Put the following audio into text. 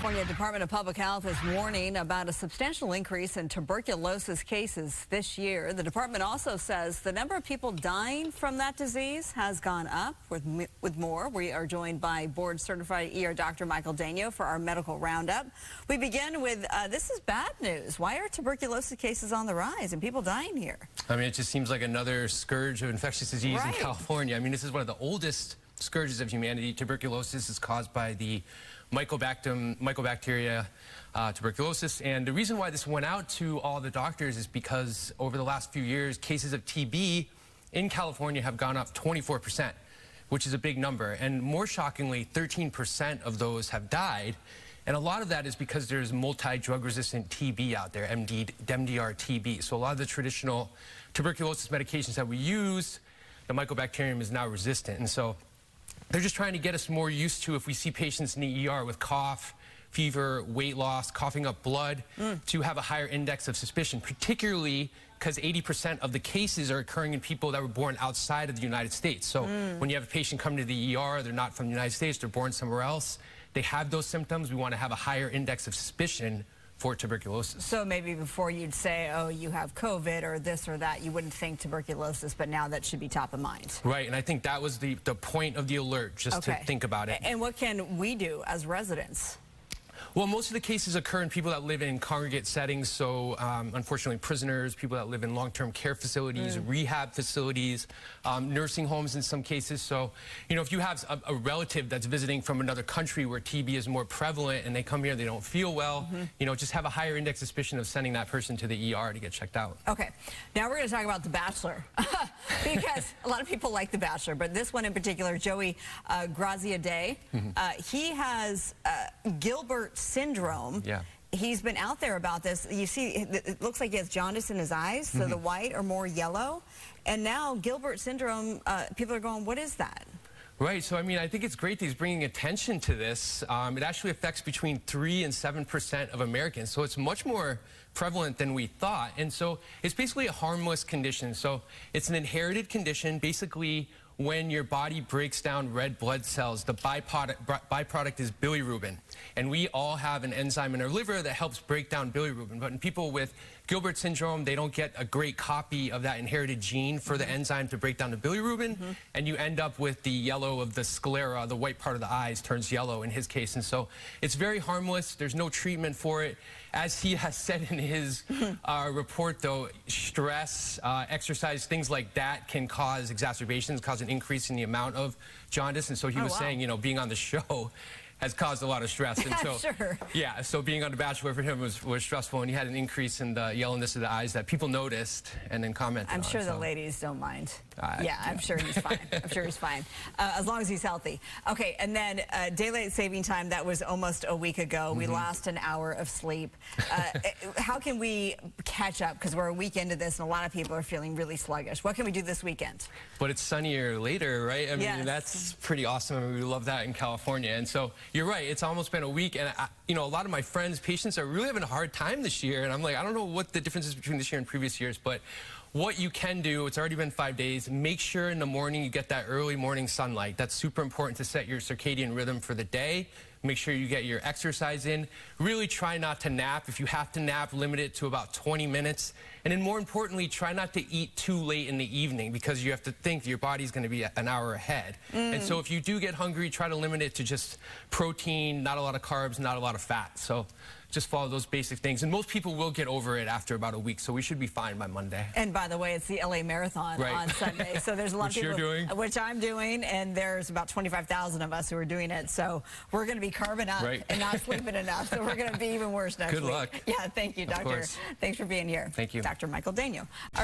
California Department of Public Health is warning about a substantial increase in tuberculosis cases this year. The department also says the number of people dying from that disease has gone up. With more, we are joined by board-certified ER Dr. Michael Daignault for our medical roundup. We begin with, this is bad news. Why are tuberculosis cases on the rise and people dying here? I mean, it just seems like another scourge of infectious disease in California. I mean, this is one of the oldest scourges of humanity. Tuberculosis is caused by the mycobacteria tuberculosis, and the reason why this went out to all the doctors is because over the last few years, cases of TB in California have gone up 24%, which is a big number, and more shockingly, 13% of those have died. And a lot of that is because there's multi-drug resistant TB out there, MDR TB. So a lot of the traditional tuberculosis medications that we use, the mycobacterium is now resistant. And so they're just trying to get us more used to, if we see patients in the ER with cough, fever, weight loss, coughing up blood, to have a higher index of suspicion, particularly because 80% of the cases are occurring in people that were born outside of the United States. So when you have a patient come to the ER, they're not from the United States, they're born somewhere else, they have those symptoms, we want to have a higher index of suspicion for tuberculosis. So maybe before you'd say, oh, you have COVID or this or that, you wouldn't think tuberculosis, but now that should be top of mind. Right, and I think that was the point of the alert, just to think about it. And what can we do as residents? Well, most of the cases occur in people that live in congregate settings, so unfortunately prisoners, people that live in long-term care facilities, rehab facilities, nursing homes in some cases. So, you know, if you have a relative that's visiting from another country where TB is more prevalent and they come here, they don't feel well, you know, just have a higher index of suspicion of sending that person to the ER to get checked out. Okay, now we're going to talk about The Bachelor, because a lot of people like The Bachelor, but this one in particular, Joey Graziadei, he has Gilbert Syndrome. He's been out there about this. You see, it looks like he has jaundice in his eyes, so the white are more yellow. And now Gilbert Syndrome, people are going, what is that? Right, so I mean, I think it's great that he's bringing attention to this. It actually affects between 3 and 7% of Americans, so it's much more prevalent than we thought. And so it's basically a harmless condition. So it's an inherited condition. Basically, when your body breaks down red blood cells, the byproduct is bilirubin. And we all have an enzyme in our liver that helps break down bilirubin. But in people with Gilbert syndrome, they don't get a great copy of that inherited gene for the enzyme to break down the bilirubin. And you end up with the yellow of the sclera, the white part of the eyes turns yellow in his case. And so it's very harmless. There's no treatment for it. As he has said in his report, though, stress, exercise, things like that can cause exacerbations, cause an increase in the amount of jaundice. And so he was saying, you know, being on the show has caused a lot of stress. And so, yeah, so being on The Bachelor for him was stressful, and he had an increase in the yellowness of the eyes that people noticed and then commented I'm sure the ladies don't mind. I'm sure he's fine. I'm sure he's fine, as long as he's healthy. Okay, and then daylight saving time, that was almost a week ago. We lost an hour of sleep. How can we catch up? Because we're a week into this, and a lot of people are feeling really sluggish. What can we do this weekend? But it's sunnier later, right? I mean, that's pretty awesome. I mean, we love that in California. And so you're right, it's almost been a week, and you know, a lot of my friends, patients are really having a hard time this year, and I'm like, I don't know what the difference is between this year and previous years, but what you can do, it's already been 5 days, make sure in the morning you get that early morning sunlight. That's super important to set your circadian rhythm for the day. Make sure you get your exercise in. Really try not to nap. If you have to nap, limit it to about 20 minutes. And then more importantly, try not to eat too late in the evening, because you have to think your body's going to be an hour ahead. And so if you do get hungry, try to limit it to just protein, not a lot of carbs, not a lot of fat. So just follow those basic things. And most people will get over it after about a week, so we should be fine by Monday. And by the way, it's the LA Marathon on Sunday, so there's a lot of people, you're doing? Which I'm doing, and there's about 25,000 of us who are doing it, so we're going to be carving up and not sleeping enough, so we're going to be even worse next week. Good luck. Yeah, thank you, Doctor. Thanks for being here. Thank you. Dr. Michael Daignault. All right.